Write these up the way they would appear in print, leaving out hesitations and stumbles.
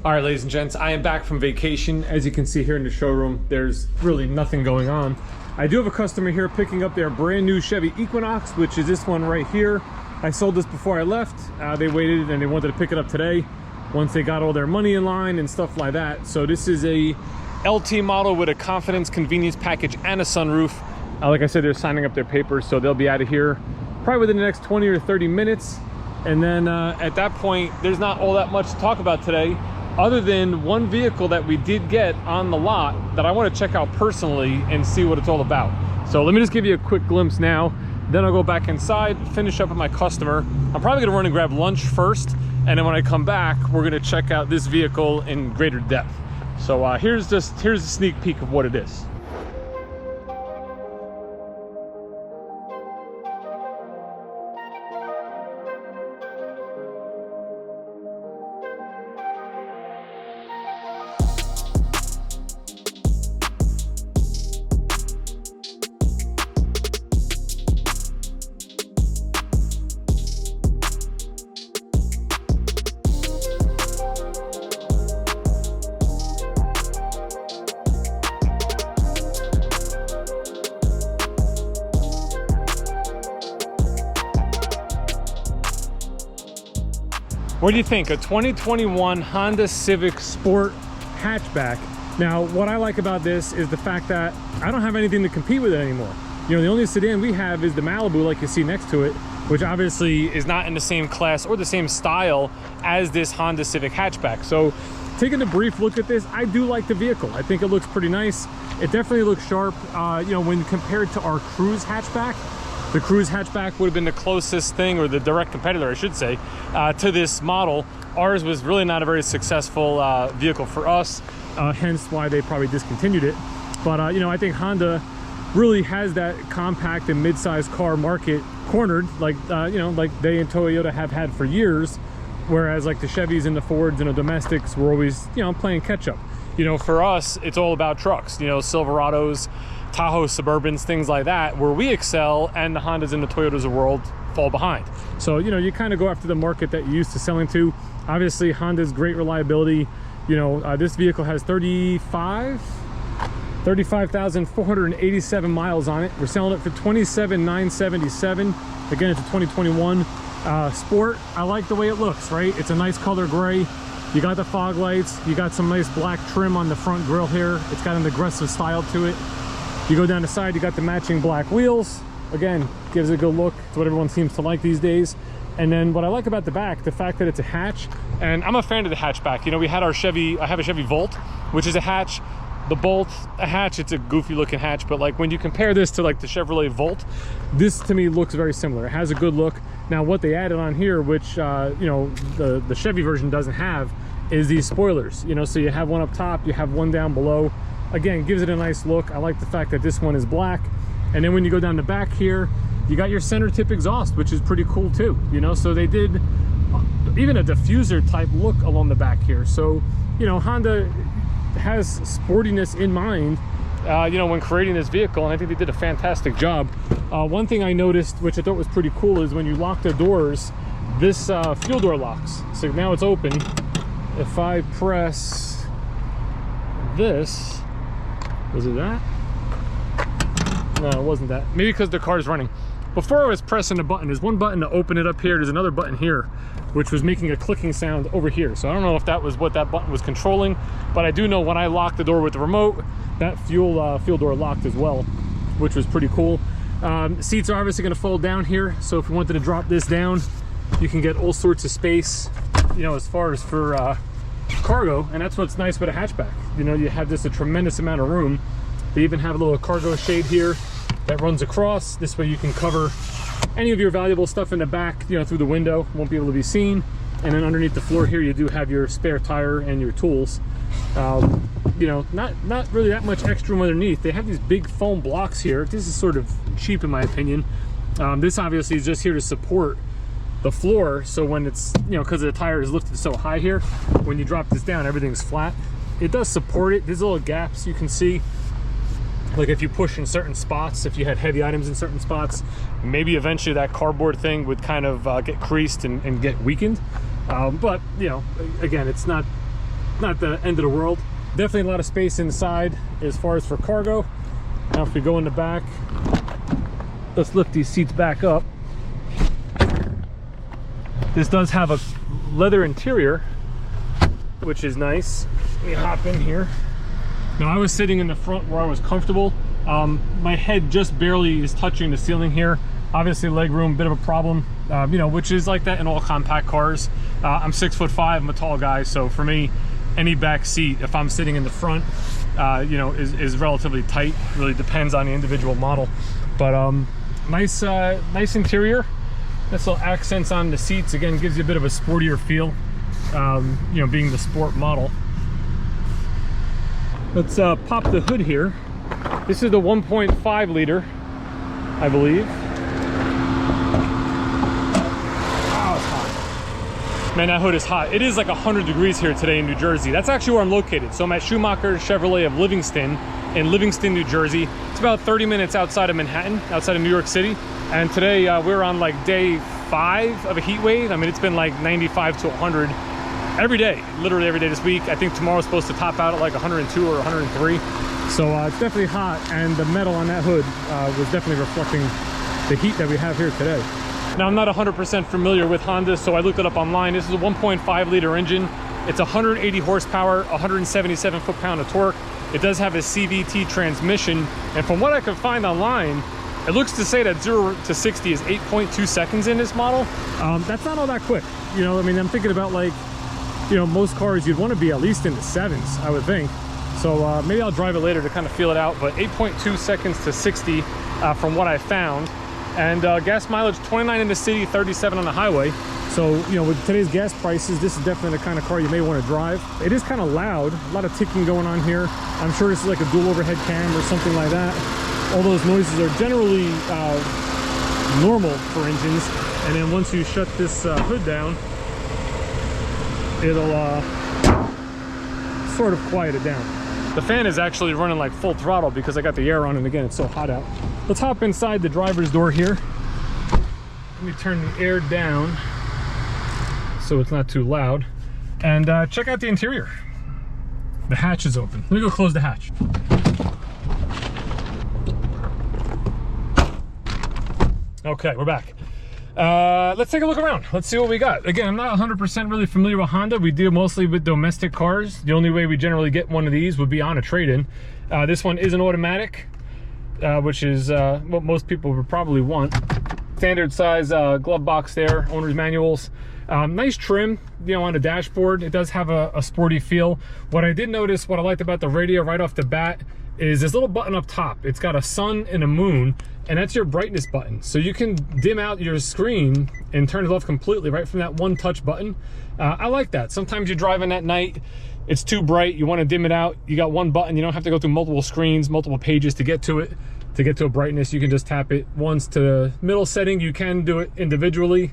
All right, ladies and gents, I am back from vacation. As you can see here in the showroom, there's really nothing going on. I do have a customer here picking up their brand new Chevy Equinox, which is this one right here. I sold this before I left. They waited and they wanted to pick it up today once they got all their money in line and stuff like that. So this is a LT model with a confidence convenience package and a sunroof. Like I said, they're signing up their papers, so they'll be out of here probably within the next 20 or 30 minutes. And then at that point, there's not all that much to talk about today, other than one vehicle that we did get on the lot that I want to check out personally and see what it's all about. So let me just give you a quick glimpse now, then I'll go back inside, finish up with my customer. I'm probably gonna run and grab lunch first, and then when I come back, we're gonna check out this vehicle in greater depth. So here's a sneak peek of what it is. What do you think? A 2021 Honda Civic Sport hatchback. Now, what I like about this is the fact that I don't have anything to compete with it anymore. You know, the only sedan we have is the Malibu, like you see next to it, which obviously is not in the same class or the same style as this Honda Civic hatchback. So taking a brief look at this, I do like the vehicle. I think it looks pretty nice. It definitely looks sharp. You know, when compared to our Cruise hatchback, the Cruise hatchback would have been the closest thing, or the direct competitor, I should say, to this model. Ours was really not a very successful vehicle for us, hence why they probably discontinued it. But you know, I think Honda really has that compact and mid-sized car market cornered, like you know, like they and Toyota have had for years. Whereas like the Chevys and the Fords and the domestics were always, you know, playing catch up. You know, for us, it's all about trucks. You know, Silverados, Tahoe Suburbans, things like that, where we excel and the Hondas and the Toyotas of the world fall behind. So, you know, you kind of go after the market that you're used to selling to. Obviously, Honda's great reliability. You know, this vehicle has 35,487 miles on it. We're selling it for $27,977. Again, it's a 2021 Sport. I like the way it looks, right? It's a nice color gray. You got the fog lights. You got some nice black trim on the front grille here. It's got an aggressive style to it. You go down the side, you got the matching black wheels. Again, gives it a good look. It's what everyone seems to like these days. And then what I like about the back, the fact that it's a hatch, and I'm a fan of the hatchback. You know, we had our Chevy, I have a Chevy Volt, which is a hatch. The Bolt, a hatch, it's a goofy looking hatch, but like when you compare this to like the Chevrolet Volt, this to me looks very similar. It has a good look. Now what they added on here, which you know, the Chevy version doesn't have, is these spoilers. You know, so you have one up top, you have one down below. Again, gives it a nice look. I like the fact that this one is black. And then when you go down the back here, you got your center tip exhaust, which is pretty cool too. You know, so they did even a diffuser type look along the back here. So, you know, Honda has sportiness in mind, you know, when creating this vehicle, and I think they did a fantastic job. One thing I noticed, which I thought was pretty cool, is when you lock the doors, this fuel door locks. So now it's open. If I press this, was it that? No, it wasn't that. Maybe because the car is running. Before I was pressing the button, there's one button to open it up here. There's another button here, which was making a clicking sound over here. So I don't know if that was what that button was controlling, but I do know when I locked the door with the remote, that fuel door locked as well, which was pretty cool. Seats are obviously going to fold down here. So if you wanted to drop this down, you can get all sorts of space, you know, as far as for cargo. And that's what's nice with a hatchback. You know, you have just a tremendous amount of room. They even have a little cargo shade here that runs across. This way you can cover any of your valuable stuff in the back, you know, through the window. Won't be able to be seen. And then underneath the floor here, you do have your spare tire and your tools. You know, not really that much extra room underneath. They have these big foam blocks here. This is sort of cheap in my opinion. This obviously is just here to support the floor, so when it's, you know, because the tire is lifted so high here, when you drop this down, everything's flat. It does support it. There's little gaps you can see, like if you push in certain spots, if you had heavy items in certain spots, maybe eventually that cardboard thing would kind of get creased and get weakened. But you know, again, it's not not the end of the world. Definitely a lot of space inside as far as for cargo. Now if we go in the back, let's lift these seats back up. This does have a leather interior, which is nice. Let me hop in here. Now I was sitting in the front where I was comfortable. My head just barely is touching the ceiling here. Obviously leg room, bit of a problem, you know, which is like that in all compact cars. I'm 6'5", I'm a tall guy, so for me, any back seat, if I'm sitting in the front, you know, is relatively tight. Really depends on the individual model. But nice interior. Nice little accents on the seats. Again, gives you a bit of a sportier feel, you know, being the sport model. Let's pop the hood here. This is the 1.5 liter, I believe. Oh, it's hot. Man, that hood is hot. It is like 100 degrees here today in New Jersey. That's actually where I'm located. So I'm at Schumacher Chevrolet of Livingston in Livingston, New Jersey. It's about 30 minutes outside of Manhattan, outside of New York City. And today we're on like day 5 of a heat wave. I mean, it's been like 95 to 100 every day, literally every day this week. I think tomorrow's supposed to top out at like 102 or 103. So it's definitely hot, and the metal on that hood was definitely reflecting the heat that we have here today. Now, I'm not 100% familiar with Honda, so I looked it up online. This is a 1.5 liter engine. It's 180 horsepower, 177 foot-pound of torque. It does have a CVT transmission, and from what I could find online, it looks to say that 0 to 60 is 8.2 seconds in this model. That's not all that quick. You know, I mean, I'm thinking about like, you know, most cars you'd want to be at least in the 7s, I would think. So maybe I'll drive it later to kind of feel it out, but 8.2 seconds to 60 from what I found. And gas mileage, 29 in the city, 37 on the highway. So, you know, with today's gas prices, this is definitely the kind of car you may want to drive. It is kind of loud, a lot of ticking going on here. I'm sure this is like a dual overhead cam or something like that. All those noises are generally normal for engines. And then once you shut this hood down, it'll sort of quiet it down. The fan is actually running like full throttle because I got the air on, and again, it's so hot out. Let's hop inside the driver's door here. Let me turn the air down so it's not too loud. And check out the interior. The hatch is open. Let me go close the hatch. Okay, we're back. Let's take a look around. Let's see what we got. Again, I'm not 100% really familiar with Honda. We deal mostly with domestic cars. The only way we generally get one of these would be on a trade-in. This one is an automatic, which is what most people would probably want. Standard size glove box there, owner's manuals. Nice trim, you know, on the dashboard. It does have a sporty feel. What I did notice, what I liked about the radio right off the bat, is this little button up top. It's got a sun and a moon, and that's your brightness button. So you can dim out your screen and turn it off completely right from that one touch button. I like that. Sometimes you're driving at night, it's too bright, you want to dim it out. You got one button, you don't have to go through multiple screens, multiple pages to get to it. To get to a brightness, you can just tap it once to the middle setting. You can do it individually,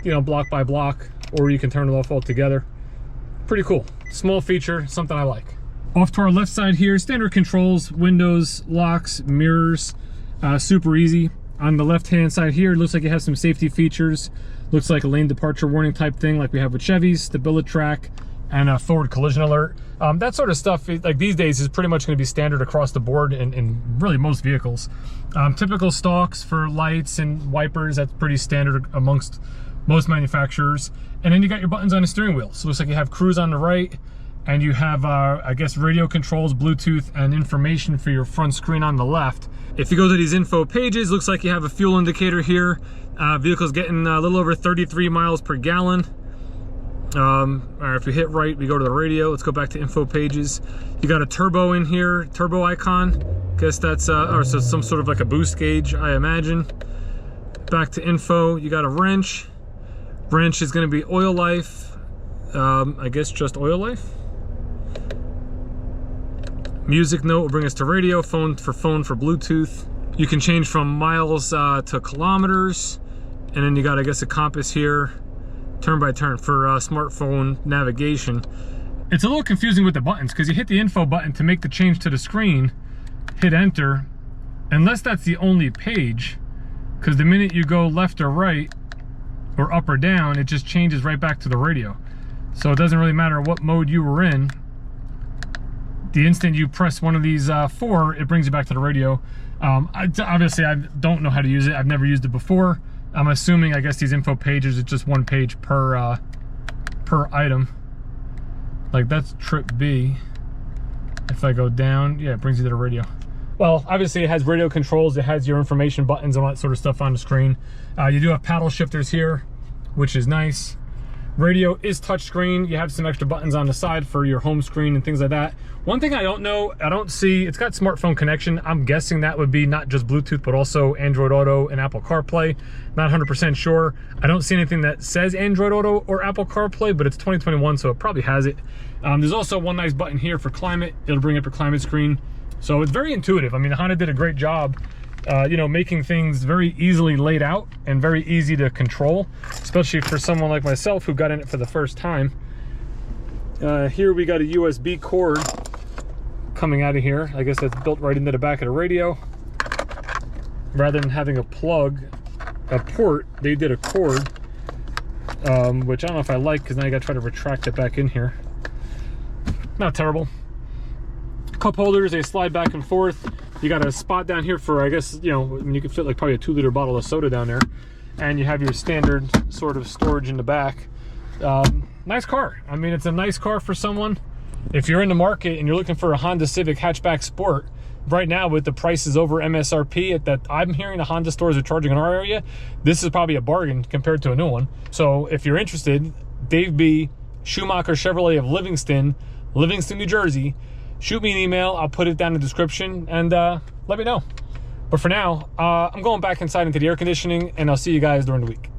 you know, block by block, or you can turn it off altogether. Pretty cool. Small feature, something I like. Off to our left side here, standard controls, windows, locks, mirrors, super easy. On the left hand side here, it looks like it has some safety features. Looks like a lane departure warning type thing like we have with Chevys, StabiliTrak, and a forward collision alert. That sort of stuff, like these days, is pretty much going to be standard across the board in really most vehicles. Typical stalks for lights and wipers, that's pretty standard amongst most manufacturers. And then you got your buttons on the steering wheel. So it looks like you have cruise on the right, and you have, I guess, radio controls, Bluetooth, and information for your front screen on the left. If you go to these info pages, looks like you have a fuel indicator here. Vehicle's getting a little over 33 miles per gallon. Or if you hit right, we go to the radio. Let's go back to info pages. You got a turbo in here, turbo icon. Guess that's, or so some sort of like a boost gauge, I imagine. Back to info, you got a wrench. Wrench is going to be oil life. I guess just oil life. Music note will bring us to radio, phone for Bluetooth. You can change from miles to kilometers. And then you got, I guess, a compass here, turn by turn for smartphone navigation. It's a little confusing with the buttons because you hit the info button to make the change to the screen, hit enter, unless that's the only page, because the minute you go left or right or up or down, it just changes right back to the radio. So it doesn't really matter what mode you were in. the instant you press one of these 4, it brings you back to the radio. Obviously, I don't know how to use it. I've never used it before. I'm assuming, I guess these info pages, it's just 1 page per item. Like that's trip B. If I go down, yeah, it brings you to the radio. Well, obviously it has radio controls, it has your information buttons and all that sort of stuff on the screen. You do have paddle shifters here, which is nice. Radio is touchscreen. You have some extra buttons on the side for your home screen and things like that. One thing I don't see, it's got smartphone connection. I'm guessing that would be not just Bluetooth, but also Android Auto and Apple CarPlay. Not 100% sure. I don't see anything that says Android Auto or Apple CarPlay, but it's 2021, so it probably has it. There's also one nice button here for climate. It'll bring up your climate screen. So it's very intuitive. I mean, Honda did a great job, you know, making things very easily laid out and very easy to control, especially for someone like myself who got in it for the first time. Here we got a USB cord coming out of here. I guess that's built right into the back of the radio. Rather than having a plug, a port, they did a cord, which I don't know if I like, because now I got to try to retract it back in here. Not terrible. Cup holders, they slide back and forth. You got a spot down here for, I guess, you know, you can fit like probably a 2-liter bottle of soda down there. And you have your standard sort of storage in the back. Nice car. I mean, it's a nice car for someone. If you're in the market and you're looking for a Honda Civic hatchback sport, right now with the prices over MSRP that I'm hearing the Honda stores are charging in our area, this is probably a bargain compared to a new one. So if you're interested, Dave B, Schumacher Chevrolet of Livingston, New Jersey, shoot me an email. I'll put it down in the description and let me know. But for now, I'm going back inside into the air conditioning, and I'll see you guys during the week.